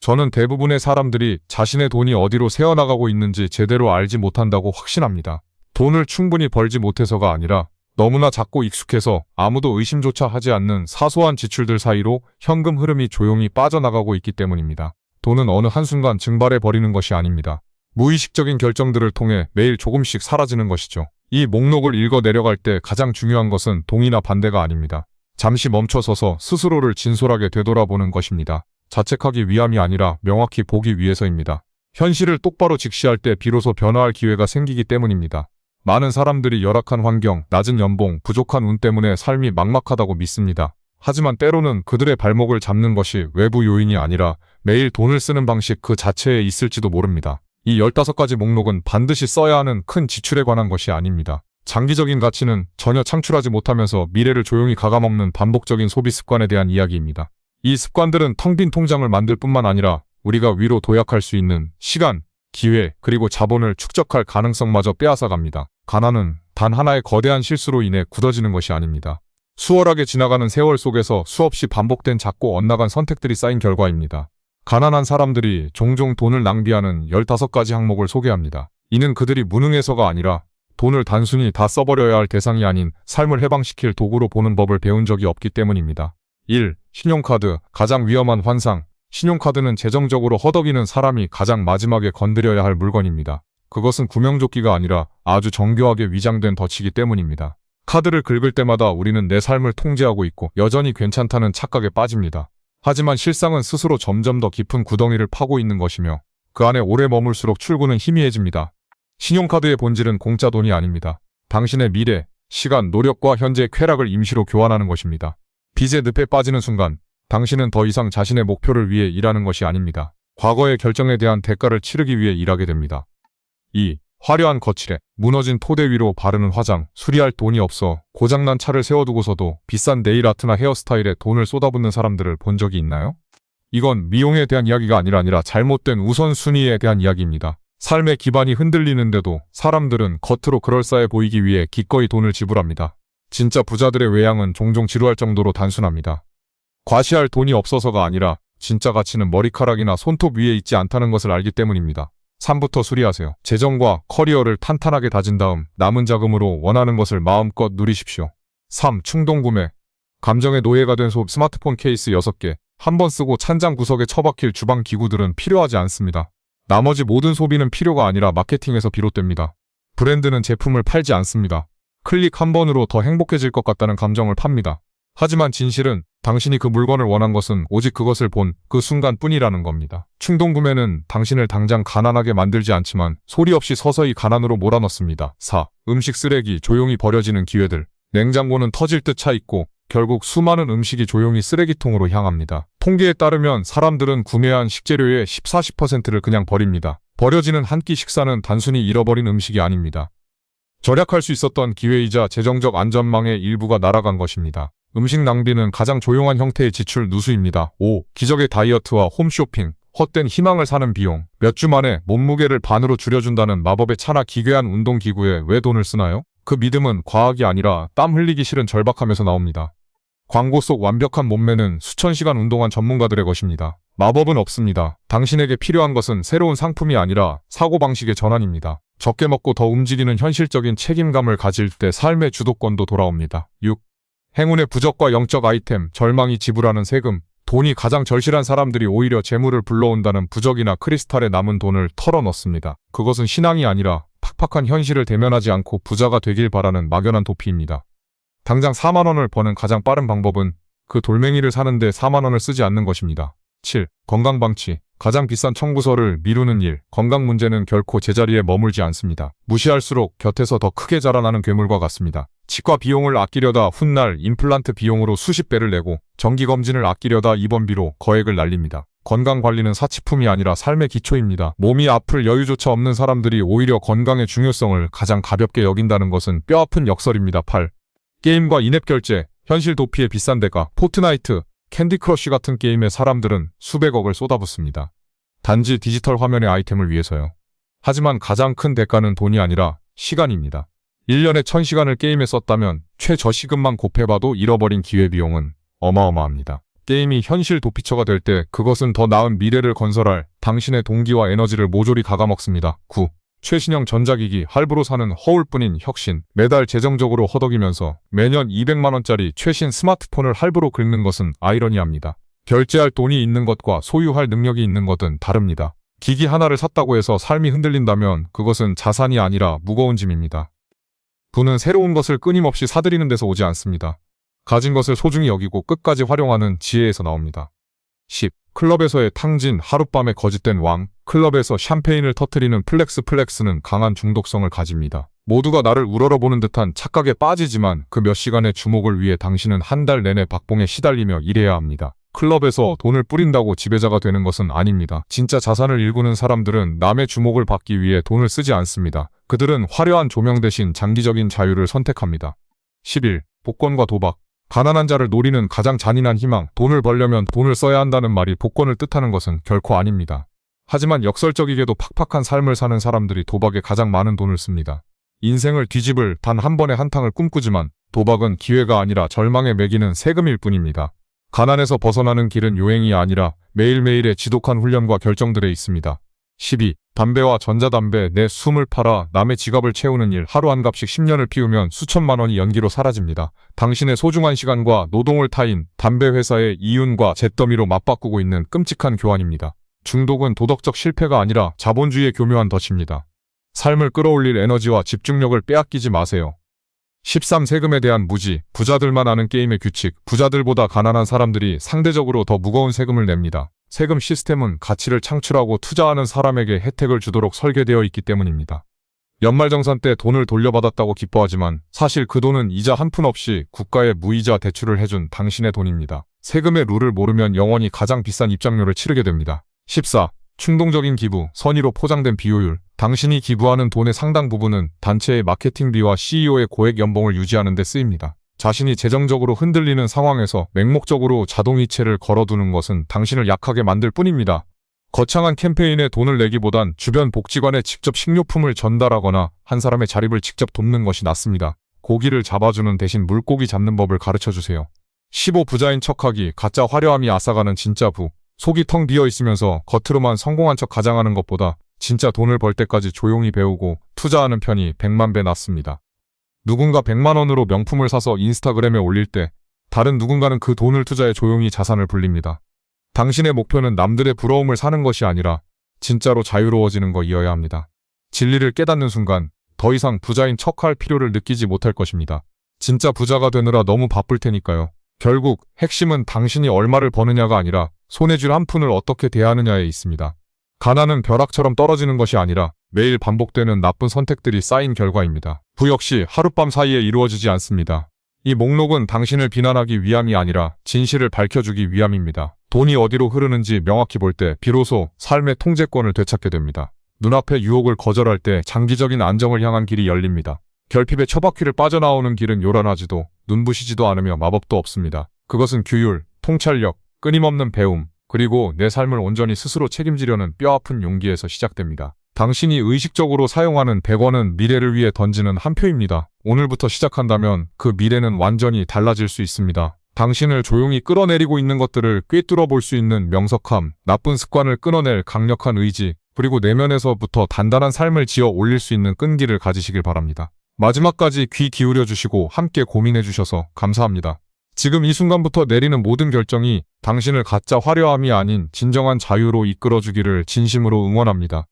저는 대부분의 사람들이 자신의 돈이 어디로 새어나가고 있는지 제대로 알지 못한다고 확신합니다. 돈을 충분히 벌지 못해서가 아니라 너무나 작고 익숙해서 아무도 의심조차 하지 않는 사소한 지출들 사이로 현금 흐름이 조용히 빠져나가고 있기 때문입니다. 돈은 어느 한순간 증발해버리는 것이 아닙니다. 무의식적인 결정들을 통해 매일 조금씩 사라지는 것이죠. 이 목록을 읽어 내려갈 때 가장 중요한 것은 동의나 반대가 아닙니다. 잠시 멈춰서서 스스로를 진솔하게 되돌아보는 것입니다. 자책하기 위함이 아니라 명확히 보기 위해서입니다. 현실을 똑바로 직시할 때 비로소 변화할 기회가 생기기 때문입니다. 많은 사람들이 열악한 환경, 낮은 연봉, 부족한 운 때문에 삶이 막막하다고 믿습니다. 하지만 때로는 그들의 발목을 잡는 것이 외부 요인이 아니라 매일 돈을 쓰는 방식 그 자체에 있을지도 모릅니다. 이 15가지 목록은 반드시 써야 하는 큰 지출에 관한 것이 아닙니다. 장기적인 가치는 전혀 창출하지 못하면서 미래를 조용히 갉아먹는 반복적인 소비 습관에 대한 이야기입니다. 이 습관들은 텅 빈 통장을 만들 뿐만 아니라 우리가 위로 도약할 수 있는 시간, 기회, 그리고 자본을 축적할 가능성마저 빼앗아갑니다. 가난은 단 하나의 거대한 실수로 인해 굳어지는 것이 아닙니다. 수월하게 지나가는 세월 속에서 수없이 반복된 작고 엇나간 선택들이 쌓인 결과입니다. 가난한 사람들이 종종 돈을 낭비하는 15가지 항목을 소개합니다. 이는 그들이 무능해서가 아니라 돈을 단순히 다 써버려야 할 대상이 아닌 삶을 해방시킬 도구로 보는 법을 배운 적이 없기 때문입니다. 1. 신용카드, 가장 위험한 환상. 신용카드는 재정적으로 허덕이는 사람이 가장 마지막에 건드려야 할 물건입니다. 그것은 구명조끼가 아니라 아주 정교하게 위장된 덫이기 때문입니다. 카드를 긁을 때마다 우리는 내 삶을 통제하고 있고 여전히 괜찮다는 착각에 빠집니다. 하지만 실상은 스스로 점점 더 깊은 구덩이를 파고 있는 것이며 그 안에 오래 머물수록 출구는 희미해집니다. 신용카드의 본질은 공짜 돈이 아닙니다. 당신의 미래, 시간, 노력과 현재의 쾌락을 임시로 교환하는 것입니다. 빚의 늪에 빠지는 순간 당신은 더 이상 자신의 목표를 위해 일하는 것이 아닙니다. 과거의 결정에 대한 대가를 치르기 위해 일하게 됩니다. 2. 화려한 거칠에 무너진 토대 위로 바르는 화장. 수리할 돈이 없어 고장난 차를 세워두고서도 비싼 네일 아트나 헤어스타일에 돈을 쏟아붓는 사람들을 본 적이 있나요? 이건 미용에 대한 이야기가 아니라 잘못된 우선순위에 대한 이야기입니다. 삶의 기반이 흔들리는데도 사람들은 겉으로 그럴싸해 보이기 위해 기꺼이 돈을 지불합니다. 진짜 부자들의 외양은 종종 지루할 정도로 단순합니다. 과시할 돈이 없어서가 아니라 진짜 가치는 머리카락이나 손톱 위에 있지 않다는 것을 알기 때문입니다. 3부터 수리하세요. 재정과 커리어를 탄탄하게 다진 다음 남은 자금으로 원하는 것을 마음껏 누리십시오. 3. 충동구매. 감정의 노예가 된 스마트폰 케이스 6개. 한 번 쓰고 찬장 구석에 처박힐 주방 기구들은 필요하지 않습니다. 나머지 모든 소비는 필요가 아니라 마케팅에서 비롯됩니다. 브랜드는 제품을 팔지 않습니다. 클릭 한 번으로 더 행복해질 것 같다는 감정을 팝니다. 하지만 진실은 당신이 그 물건을 원한 것은 오직 그것을 본 그 순간뿐이라는 겁니다. 충동구매는 당신을 당장 가난하게 만들지 않지만 소리 없이 서서히 가난으로 몰아넣습니다. 4. 음식 쓰레기, 조용히 버려지는 기회들. 냉장고는 터질 듯 차 있고 결국 수많은 음식이 조용히 쓰레기통으로 향합니다. 통계에 따르면 사람들은 구매한 식재료의 10~40%를 그냥 버립니다. 버려지는 한 끼 식사는 단순히 잃어버린 음식이 아닙니다. 절약할 수 있었던 기회이자 재정적 안전망의 일부가 날아간 것입니다. 음식 낭비는 가장 조용한 형태의 지출 누수입니다. 5. 기적의 다이어트와 홈쇼핑. 헛된 희망을 사는 비용. 몇 주 만에 몸무게를 반으로 줄여준다는 마법의 차나 기괴한 운동기구에 왜 돈을 쓰나요? 그 믿음은 과학이 아니라 땀 흘리기 싫은 절박함에서 나옵니다. 광고 속 완벽한 몸매는 수천 시간 운동한 전문가들의 것입니다. 마법은 없습니다. 당신에게 필요한 것은 새로운 상품이 아니라 사고방식의 전환입니다. 적게 먹고 더 움직이는 현실적인 책임감을 가질 때 삶의 주도권도 돌아옵니다. 6. 행운의 부적과 영적 아이템, 절망이 지불하는 세금. 돈이 가장 절실한 사람들이 오히려 재물을 불러온다는 부적이나 크리스탈에 남은 돈을 털어넣습니다. 그것은 신앙이 아니라 팍팍한 현실을 대면하지 않고 부자가 되길 바라는 막연한 도피입니다. 당장 4만 원을 버는 가장 빠른 방법은 그 돌멩이를 사는데 4만 원을 쓰지 않는 것입니다. 7. 건강방치. 가장 비싼 청구서를 미루는 일. 건강 문제는 결코 제자리에 머물지 않습니다. 무시할수록 곁에서 더 크게 자라나는 괴물과 같습니다. 치과 비용을 아끼려다 훗날 임플란트 비용으로 수십 배를 내고 정기검진을 아끼려다 입원비로 거액을 날립니다. 건강관리는 사치품이 아니라 삶의 기초입니다. 몸이 아플 여유조차 없는 사람들이 오히려 건강의 중요성을 가장 가볍게 여긴다는 것은 뼈아픈 역설입니다. 8. 게임과 인앱 결제. 현실 도피의 비싼 대가. 포트나이트, 캔디 크러쉬 같은 게임에 사람들은 수백억을 쏟아붓습니다. 단지 디지털 화면의 아이템을 위해서요. 하지만 가장 큰 대가는 돈이 아니라 시간입니다. 1년에 1000시간을 게임에 썼다면 최저시급만 곱해봐도 잃어버린 기회비용은 어마어마합니다. 게임이 현실 도피처가 될 때 그것은 더 나은 미래를 건설할 당신의 동기와 에너지를 모조리 갉아먹습니다. 9. 최신형 전자기기 할부로 사는 허울뿐인 혁신. 매달 재정적으로 허덕이면서 매년 200만원짜리 최신 스마트폰을 할부로 긁는 것은 아이러니합니다. 결제할 돈이 있는 것과 소유할 능력이 있는 것은 다릅니다. 기기 하나를 샀다고 해서 삶이 흔들린다면 그것은 자산이 아니라 무거운 짐입니다. 부는 새로운 것을 끊임없이 사들이는 데서 오지 않습니다. 가진 것을 소중히 여기고 끝까지 활용하는 지혜에서 나옵니다. 10. 클럽에서의 탕진, 하룻밤에 거짓된 왕. 클럽에서 샴페인을 터뜨리는 플렉스는 강한 중독성을 가집니다. 모두가 나를 우러러보는 듯한 착각에 빠지지만 그 몇 시간의 주목을 위해 당신은 한 달 내내 박봉에 시달리며 일해야 합니다. 클럽에서 돈을 뿌린다고 지배자가 되는 것은 아닙니다. 진짜 자산을 일구는 사람들은 남의 주목을 받기 위해 돈을 쓰지 않습니다. 그들은 화려한 조명 대신 장기적인 자유를 선택합니다. 11. 복권과 도박. 가난한 자를 노리는 가장 잔인한 희망. 돈을 벌려면 돈을 써야 한다는 말이 복권을 뜻하는 것은 결코 아닙니다. 하지만 역설적이게도 팍팍한 삶을 사는 사람들이 도박에 가장 많은 돈을 씁니다. 인생을 뒤집을 단 한 번의 한탕을 꿈꾸지만 도박은 기회가 아니라 절망에 매기는 세금일 뿐입니다. 가난에서 벗어나는 길은 요행이 아니라 매일매일의 지독한 훈련과 결정들에 있습니다. 12. 담배와 전자담배. 내 숨을 팔아 남의 지갑을 채우는 일. 하루 한 갑씩 10년을 피우면 수천만 원이 연기로 사라집니다. 당신의 소중한 시간과 노동을 타인 담배 회사의 이윤과 잿더미로 맞바꾸고 있는 끔찍한 교환입니다. 중독은 도덕적 실패가 아니라 자본주의의 교묘한 덫입니다. 삶을 끌어올릴 에너지와 집중력을 빼앗기지 마세요. 13. 세금에 대한 무지. 부자들만 아는 게임의 규칙. 부자들보다 가난한 사람들이 상대적으로 더 무거운 세금을 냅니다. 세금 시스템은 가치를 창출하고 투자하는 사람에게 혜택을 주도록 설계되어 있기 때문입니다. 연말정산 때 돈을 돌려받았다고 기뻐하지만 사실 그 돈은 이자 한 푼 없이 국가에 무이자 대출을 해준 당신의 돈입니다. 세금의 룰을 모르면 영원히 가장 비싼 입장료를 치르게 됩니다. 14. 충동적인 기부. 선의로 포장된 비효율. 당신이 기부하는 돈의 상당 부분은 단체의 마케팅비와 CEO의 고액 연봉을 유지하는 데 쓰입니다. 자신이 재정적으로 흔들리는 상황에서 맹목적으로 자동이체를 걸어두는 것은 당신을 약하게 만들 뿐입니다. 거창한 캠페인에 돈을 내기보단 주변 복지관에 직접 식료품을 전달하거나 한 사람의 자립을 직접 돕는 것이 낫습니다. 고기를 잡아주는 대신 물고기 잡는 법을 가르쳐주세요. 15. 부자인 척하기. 가짜 화려함이 앗아가는 진짜 부. 속이 텅 비어 있으면서 겉으로만 성공한 척 가장하는 것보다 진짜 돈을 벌 때까지 조용히 배우고 투자하는 편이 100만 배 낫습니다. 누군가 100만 원으로 명품을 사서 인스타그램에 올릴 때 다른 누군가는 그 돈을 투자해 조용히 자산을 불립니다. 당신의 목표는 남들의 부러움을 사는 것이 아니라 진짜로 자유로워지는 것이어야 합니다. 진리를 깨닫는 순간 더 이상 부자인 척할 필요를 느끼지 못할 것입니다. 진짜 부자가 되느라 너무 바쁠 테니까요. 결국 핵심은 당신이 얼마를 버느냐가 아니라 손에 줄 한 푼을 어떻게 대하느냐에 있습니다. 가난은 벼락처럼 떨어지는 것이 아니라 매일 반복되는 나쁜 선택들이 쌓인 결과입니다. 부 역시 하룻밤 사이에 이루어지지 않습니다. 이 목록은 당신을 비난하기 위함이 아니라 진실을 밝혀주기 위함입니다. 돈이 어디로 흐르는지 명확히 볼 때 비로소 삶의 통제권을 되찾게 됩니다. 눈앞의 유혹을 거절할 때 장기적인 안정을 향한 길이 열립니다. 결핍의 처바퀴를 빠져나오는 길은 요란하지도 눈부시지도 않으며 마법도 없습니다. 그것은 규율, 통찰력, 끊임없는 배움, 그리고 내 삶을 온전히 스스로 책임지려는 뼈아픈 용기에서 시작됩니다. 당신이 의식적으로 사용하는 100원은 미래를 위해 던지는 한 표입니다. 오늘부터 시작한다면 그 미래는 완전히 달라질 수 있습니다. 당신을 조용히 끌어내리고 있는 것들을 꿰뚫어 볼 수 있는 명석함, 나쁜 습관을 끊어낼 강력한 의지, 그리고 내면에서부터 단단한 삶을 지어 올릴 수 있는 끈기를 가지시길 바랍니다. 마지막까지 귀 기울여 주시고 함께 고민해 주셔서 감사합니다. 지금 이 순간부터 내리는 모든 결정이 당신을 가짜 화려함이 아닌 진정한 자유로 이끌어 주기를 진심으로 응원합니다.